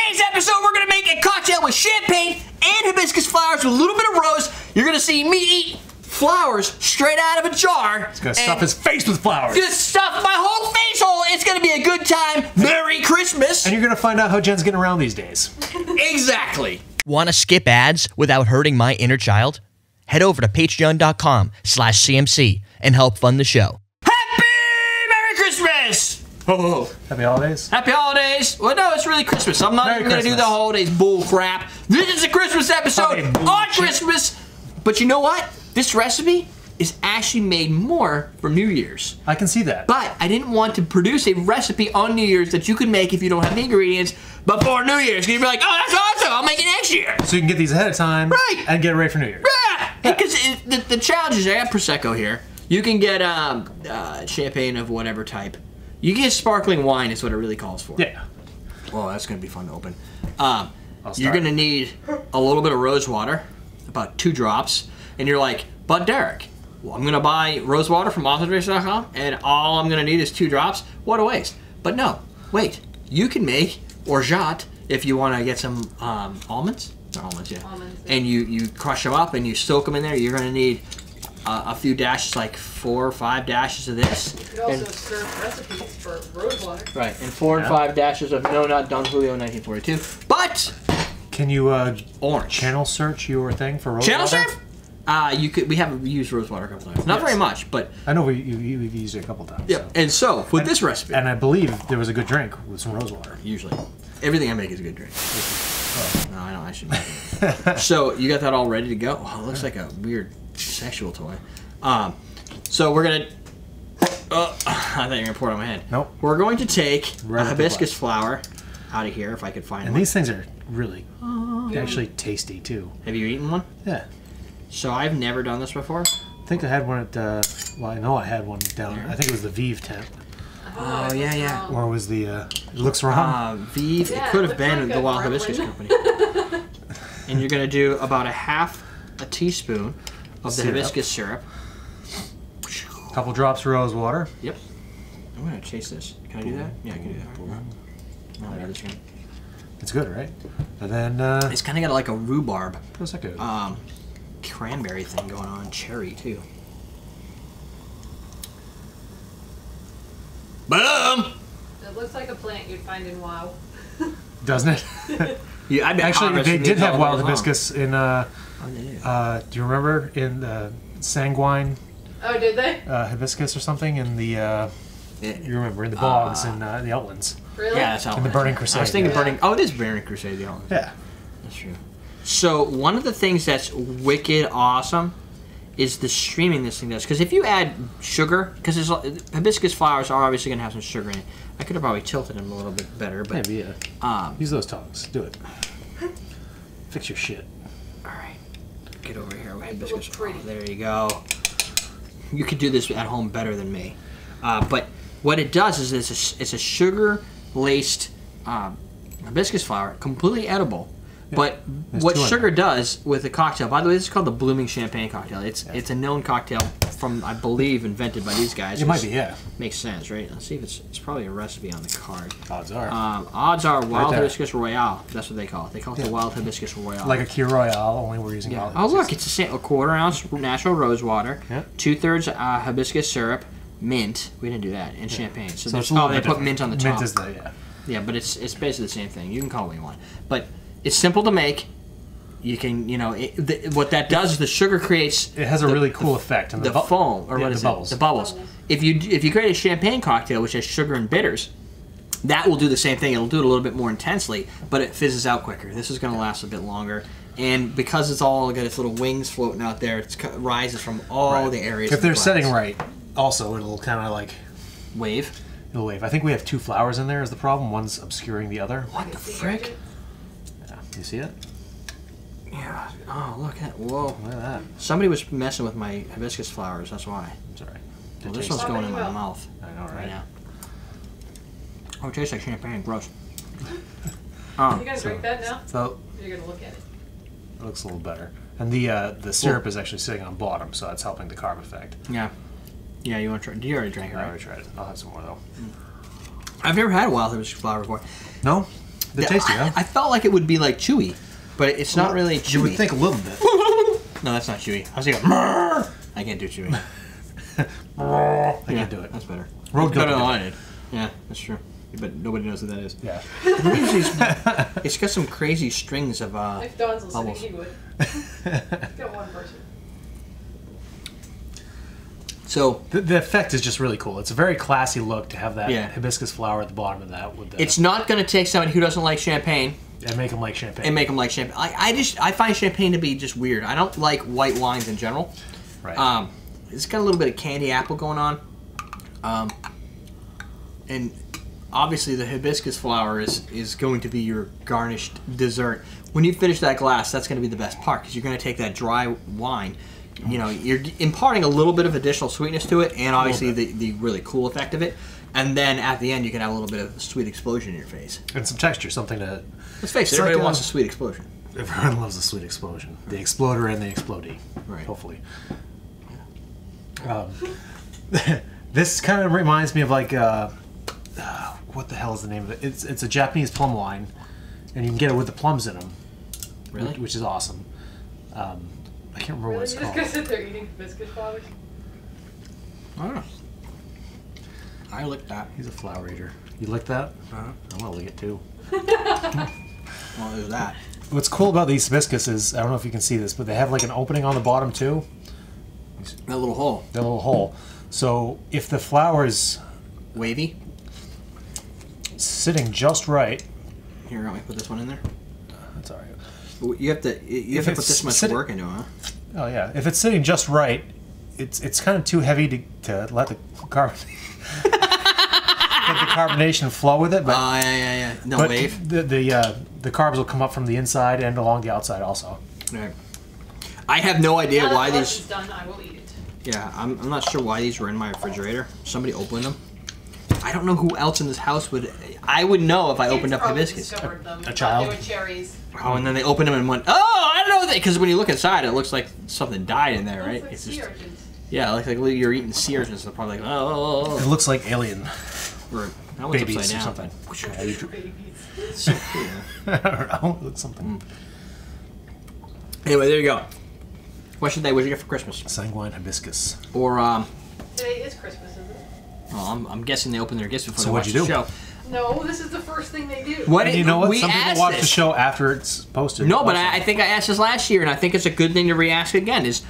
Today's episode, we're gonna make a cocktail with champagne and hibiscus flowers with a little bit of rose. You're gonna see me eat flowers straight out of a jar. He's gonna stuff his face with flowers. Just stuff my whole face hole. It's gonna be a good time. Merry Christmas. And you're gonna find out how Jen's getting around these days. Exactly. Want to skip ads without hurting my inner child? Head over to patreon.com/CMC and help fund the show. Happy Merry Christmas. Oh. Happy holidays. Happy holidays. Well, no, it's really Christmas. I'm not even going to do the holidays bull crap. This is a Christmas episode on Christmas. But you know what? This recipe is actually made more for New Year's. I can see that. But I didn't want to produce a recipe on New Year's that you could make if you don't have the ingredients before New Year's. You'd be like, oh, that's awesome. I'll make it next year. So you can get these ahead of time. Right. And get it ready for New Year's. Yeah. Because the challenge is I have Prosecco here. You can get champagne of whatever type. You can get sparkling wine is what it really calls for. Yeah. Well, that's going to be fun to open. You're going to need a little bit of rose water, about 2 drops. And you're like, but Derek, well, I'm going to buy rose water from authortrace.com and all I'm going to need is 2 drops. What a waste. But no, wait. You can make orgeat if you want to get some almonds. Almonds, yeah. Almonds, yeah. And you crush them up and you soak them in there. You're going to need a few dashes, like 4 or 5 dashes of this. You could also serve recipes for rose water. Right, and 4 and 5 dashes of No Not Don Julio 1942. But can you orange channel search your thing for rose channel water? surf? You could. We have used rose water a couple times. Not very much, but I know we've used it a couple times. Yeah, so. And so with this recipe, and I believe there was a good drink with some rose water. Usually, everything I make is a good drink. Oh. No, I don't. I should make it. So you got that all ready to go? Oh, it looks like a weird sexual toy. So we're gonna. I thought you were gonna pour it on my head. Nope. We're going to take a hibiscus flower out of here if I could find one. And these things are really actually tasty too. Have you eaten one? Yeah. So I've never done this before. I think I had one at. Well, I know I had one down. I think it was the Vive tent. Oh yeah, yeah. Or was the? It looks wrong. Vive. Yeah, it could have been like the Wild Hibiscus Company. And you're gonna do about a teaspoon of the hibiscus syrup. A couple drops rose water. Yep. I'm gonna chase this. Can I do that? Yeah, I can do that. No, this one. It's good, right? And then it's kind of got like a rhubarb. Prosecco. Cranberry thing going on. Cherry too. Boom! It looks like a plant you'd find in WoW. Doesn't it? Yeah, actually, they did have wild hibiscus in. Oh, do you remember in Sanguine? Oh, did they? Hibiscus or something in the. You remember in the bogs in the Outlands. Really? Yeah, that's in the Burning Crusade. I was thinking Burning. Oh, it is Burning Crusade, the Outlands. Yeah, that's true. So one of the things that's wicked awesome is the streaming this thing does. Because if you add sugar, because hibiscus flowers are obviously going to have some sugar in it. I could have probably tilted them a little bit better, but maybe use those tongs. Do it. Fix your shit. All right, get over here with hibiscus. Oh, there you go. You could do this at home better than me. But what it does is it's a sugar-laced hibiscus flower, completely edible. Yeah, but what sugar does with a cocktail, by the way, this is called the Blooming Champagne Cocktail. It's a known cocktail from, I believe, invented by these guys. It might be, yeah. Makes sense, right? Let's see if it's probably a recipe on the card. Odds are. Odds are Wild Hibiscus Royale. That's what they call it. They call it the Wild Hibiscus Royale. Like a Key Royale, only we're using wild hibiscus. Oh, look, it's a 1/4 ounce natural rose water, 2/3 hibiscus syrup, mint. We didn't do that, and champagne. So they put mint on the top. Mint is the, Yeah, but it's basically the same thing. You can call it what you want. But it's simple to make. You can, what that does is the sugar creates. It has a really cool effect. And the foam, or what is it? The bubbles. If you create a champagne cocktail which has sugar and bitters, that will do the same thing. It'll do it a little bit more intensely, but it fizzes out quicker. This is going to last a bit longer. And because it's all got its little wings floating out there, it rises from all the areas. If they're setting right, also it'll kind of like wave. It'll wave. I think we have 2 flowers in there is the problem. One's obscuring the other. What the frick? Yeah. You see it? Yeah. Oh, look at that. Whoa. Look at that. Somebody was messing with my hibiscus flowers. That's why. It's all right. Well, this one's going in my mouth. I know, right now. Oh, it tastes like champagne. Gross. You're going to drink that now? So you're going to look at it. It looks a little better. And the syrup is actually sitting on bottom, so that's helping the carb effect. Yeah. Yeah, you want to try? You already drank it, right? I already tried it. I'll have some more though. I've never had a wild hibiscus flower before. No. They're tasty, huh? I felt like it would be like chewy, but it's not really chewy. You would think a little bit. No, that's not chewy. I was thinking, I can't do chewy. I can't do it. That's better. Road That's better goat. than I did. Yeah, that's true. But nobody knows what that is. Yeah. It's got some crazy strings of If Dawn's listening, bubbles. he would. He's got one person. So The effect is just really cool. It's a very classy look to have that Yeah. hibiscus flower at the bottom of that with the, it's not going to take somebody who doesn't like champagne and make them like champagne. and make them like champagne. I find champagne to be just weird. I don't like white wines in general. Right. It's got a little bit of candy apple going on. And obviously the hibiscus flower is going to be your garnished dessert. When you finish that glass, that's going to be the best part because you're going to take that dry wine. You know, you're imparting a little bit of additional sweetness to it and obviously the really cool effect of it. And then at the end, you can have a little bit of a sweet explosion in your face. And some texture, something to... Let's face it, It's everybody like wants a sweet explosion. Everyone loves a sweet explosion. The exploder and the explodee. Right. Hopefully. This kind of reminds me of like... what the hell is the name of it? It's a Japanese plum wine. And you can get it with the plums in them. Really? Which is awesome. I can't remember what Really? it's You just called. gonna sit there eating hibiscus flowers? I don't know. I licked that. He's a flower eater. You lick that? Uh-huh. I want to lick it too. Well, there's that. What's cool about these hibiscus is, I don't know if you can see this, but they have like an opening on the bottom too. That little hole. That little hole. So if the flower is Wavy. sitting just right, Here, let me put this one in there. that's all right. You have to If put it's this much sitting- work into it, huh? Oh yeah, if it's sitting just right, it's kind of too heavy to let the carbon let the carbonation flow with it. But Oh, yeah. No but wave. the carbs will come up from the inside and along the outside also. Right. I have no idea Now that why the lunch these. is done, I will eat it. Yeah, I'm not sure why these were in my refrigerator. Somebody opened them. I don't know who else in this house would. I would know if I opened Kids up probably hibiscus. discovered them. A Thought child? They were cherries. Oh, and then they opened them and went, oh, I don't know that. Because when you look inside, it looks like something died in there, Looks right? like It's sea just, urchins. yeah, it looks like you're eating sea urchins. So probably like, oh, It looks like alien or that one's babies or upside down. something. Babies. So cool. I don't know. It looks something. Anyway, there you go. Question day, what'd you get for Christmas? Sanguine hibiscus. Or, Today is Christmas, isn't it? well, I'm guessing they opened their gifts before So they what'd watched you the do? show. No, this is the first thing they do. What And you know what? We Some people asked watch this. the show after it's posted. No, but also. I think I asked this last year, and I think it's a good thing to re-ask again. It's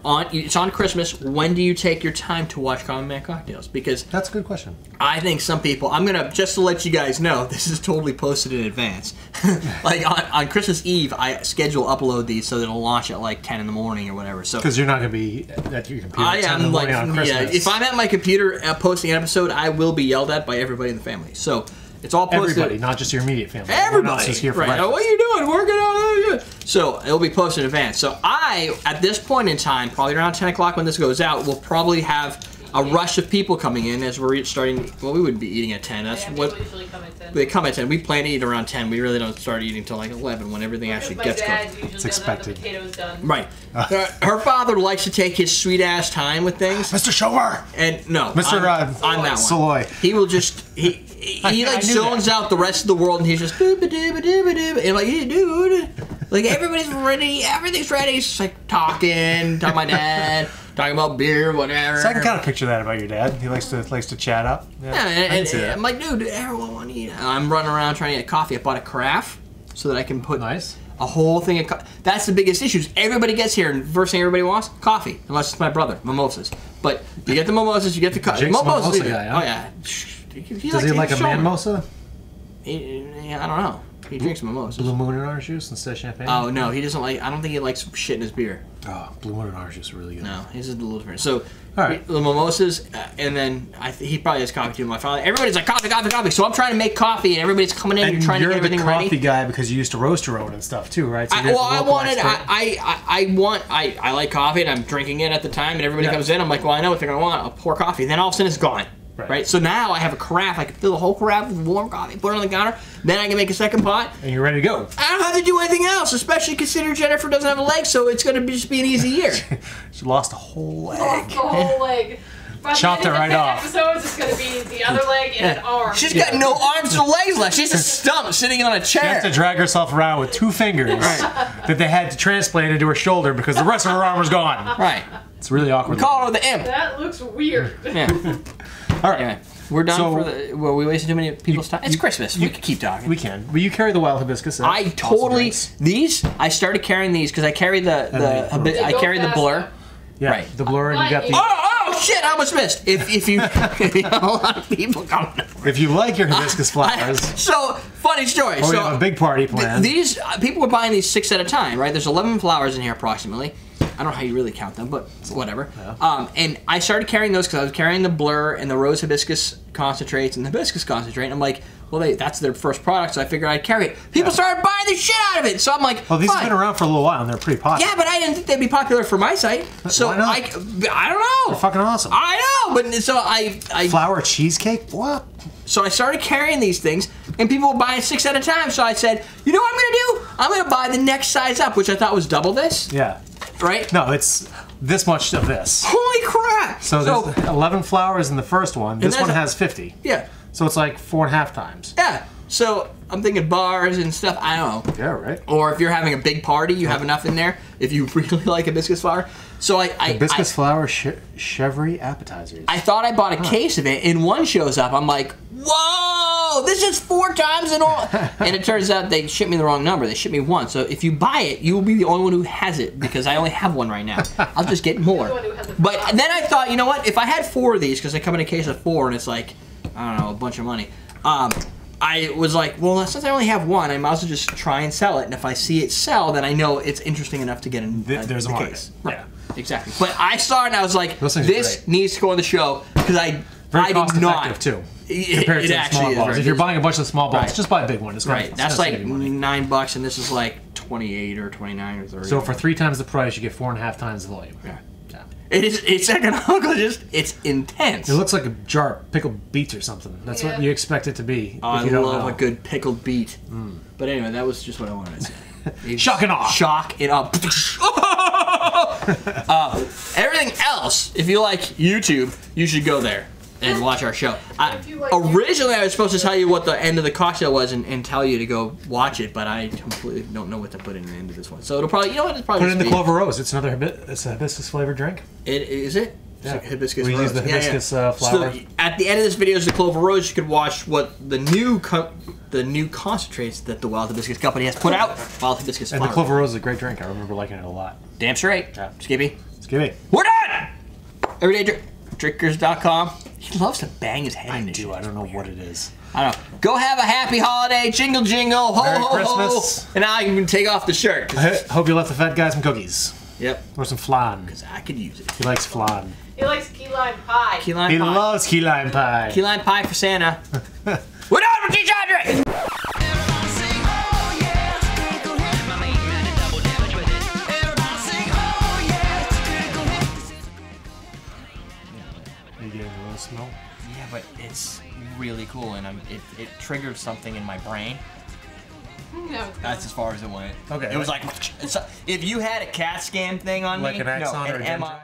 on Christmas. When do you take your time to watch Common Man Cocktails? Because That's a good question. I think some people. I'm gonna just to let you guys know. This is totally posted in advance. Like on Christmas Eve, I schedule upload these so that it'll launch at like 10 in the morning or whatever. So Because you're not going to be at your computer I at 10 in the am like, morning on yeah. Christmas. If I'm at my computer posting an episode, I will be yelled at by everybody in the family. So it's all posted. Everybody, not just your immediate family. Everyone else Everybody. is here for Right. breakfast. What are you doing? Working on it. So it'll be posted in advance. So I, at this point in time, probably around 10 o'clock when this goes out, will probably have a rush of people coming in as we're starting. Well, we wouldn't be eating at 10. That's Yeah, what people usually come at 10. they come at 10. We plan to eat around 10. We really don't start eating until like 11 when everything actually My gets dad cooked. usually It's doesn't have the expected. potatoes done. Right. Her father likes to take his sweet ass time with things. Mr. Schommer! And no, Mr. on that one. Soloy. He will just he I like knew zones out the rest of the world and he's just dooba dooba dooba dooba and like, hey, dude, like everybody's ready, everything's ready. He's just like talking to my dad, talking about beer, whatever. So I can kind of picture that about your dad. He likes to chat up. Yeah, I can and see that. I'm like, dude, everyone want to eat. I'm running around trying to get coffee. I bought a carafe so that I can put Nice. a whole thing of coffee. That's the biggest issue. Everybody gets here and first thing everybody wants, coffee. Unless it's my brother, mimosas. But you get the mimosas, you get the coffee. Jake's a mimosa either. guy, huh? Oh yeah. Does he like a manmosa? I don't know. He drinks mimosas. Blue Moon and orange juice instead of champagne? Oh no, he doesn't like. I don't think he likes shit in his beer. Oh, Blue Moon and orange juice are really good. No, he's a little different. So, All right. the mimosas, and then he probably has coffee too. My father, everybody's like coffee, coffee, coffee. So I'm trying to make coffee, and everybody's coming in. And You're trying to you're get everything the coffee ready. guy because you used to roast your own and stuff too, right? So you're the I local wanted. expert. I like coffee, and I'm drinking it at the time, and everybody Yeah. comes in. I'm like, well, I know what they're gonna want. I'll pour coffee. Then all of a sudden, it's gone. Right. So now I have a carafe. I can fill the whole carafe with warm coffee, put it on the counter. Then I can make a second pot. And you're ready to go. I don't have to do anything else, especially considering Jennifer doesn't have a leg, so it's going to just be an easy year. She lost a whole Lost egg. the whole leg. By the Chopped end it of right the off. episodes, it's gonna be the other leg and an arm. She's got no arms or legs left. She's a stump sitting on a She has chair. to drag herself around with 2 fingers that they had to transplant into her shoulder because the rest of her arm was gone. Right. It's really awkward. Call her the imp. That looks weird. Yeah. All right. Anyway, we're done So- for the. Well, we wasted too many people's time. It's Christmas. We could keep talking. We can. But you carry the wild hibiscus. that I also totally drinks. these. I started carrying these because I carry I Go carry the fast blur. though. Yeah, Right. the blur, and you got the. Oh shit! I almost missed. If you a lot of people coming. If you like your hibiscus flowers, So funny story. or so you have a big party planned. these people were buying these 6 at a time, right? There's 11 flowers in here approximately. I don't know how you really count them, but whatever. Yeah. And I started carrying those because I was carrying the blur and the rose hibiscus concentrates and the hibiscus concentrate. And I'm like, well, that's their first product, so I figured I'd carry it. People started buying the shit out of it, so I'm like, Well, these fine. have been around for a little while, and they're pretty popular. Yeah, but I didn't think they'd be popular for my site. So Why not? I don't know. They're fucking awesome. I know, but so I Flower cheesecake? What? so I started carrying these things, and people were buying 6 at a time. So I said, you know what I'm gonna do? I'm gonna buy the next size up, which I thought was double this, Yeah. right? No, it's this much of this. Holy crap! So there's 11 flowers in the first one. This that's one a- has 50. Yeah, So it's like 4.5 times. yeah. So I'm thinking bars and stuff. I don't know. Yeah, right. Or if you're having a big party, you have enough in there. If you really like hibiscus flower, so Hibiscus flower chevre appetizers. I thought I bought a case of it, and one shows up. I'm like, whoa, this is 4 times the normal. And it turns out they shipped me the wrong number. They shipped me 1. So if you buy it, you will be the only one who has it because I only have 1 right now. I'll just get more. The one who has it. But then I thought, you know what? If I had 4 of these, because they come in a case of 4, and it's like, I don't know, a bunch of money. I was like, well, since I only have 1, I might as well just try and sell it. And if I see it sell, then I know it's interesting enough to get in There's a the market. case. Right. Exactly. But I saw it and I was like, Those things are this great. needs to go on the show because I Very did cost not. effective too. It Compared to the actually small is balls. very If you're good. buying a bunch of small balls, Right. just buy a big one. It's Right. That's like gonna save you money. $9 and this is like 28 or 29 or 30. So for 3 times the price, you get 4.5 times the volume. Yeah. Yeah. It's economical, it's intense. It looks like a jar of pickled beets or something. That's Yeah. what you expect it to be. Oh, if I you don't love know. a good pickled beet. But anyway, that was just what I wanted to say. Shock and awe. Shock and awe. Everything else, if you like YouTube, you should go there and watch our show. If you like Originally, I was supposed to tell you what the end of the cocktail was and tell you to go watch it, but I completely don't know what to put in the end of this one. So it'll probably, you know what, it's probably Put it in the just be- Clover Rose. It's another it's a hibiscus flavored drink. Is it? Yeah. It's like hibiscus We rose. use the hibiscus, flower. So at the end of this video is the clover rose. You could watch what the new concentrates that the Wild Hibiscus Company has put out. Wild Hibiscus And flower. the Clover Rose is a great drink. I remember liking it a lot. Damn straight. Yeah. Skippy. Let's give it. We're done! Everydaydrinkers.com. He loves to bang his head into shit. I don't know what it is. I don't know. Go have a happy holiday. Jingle, jingle. Ho, Merry ho, Christmas. ho. And now you can take off the shirt. I hope you left the fat guy some cookies. Yep. Or some flan. Because I could use it. He likes flan. He likes key lime pie. Key lime He pie. loves key lime pie. Key lime pie for Santa. We're done with Teach Andre! Are you getting a little smell? Yeah, but it's really cool, and it triggered something in my brain. No. That's as far as it went. Okay. It was like, if you had a CAT scan thing on Like me, an axon or a an dendrite? MRI.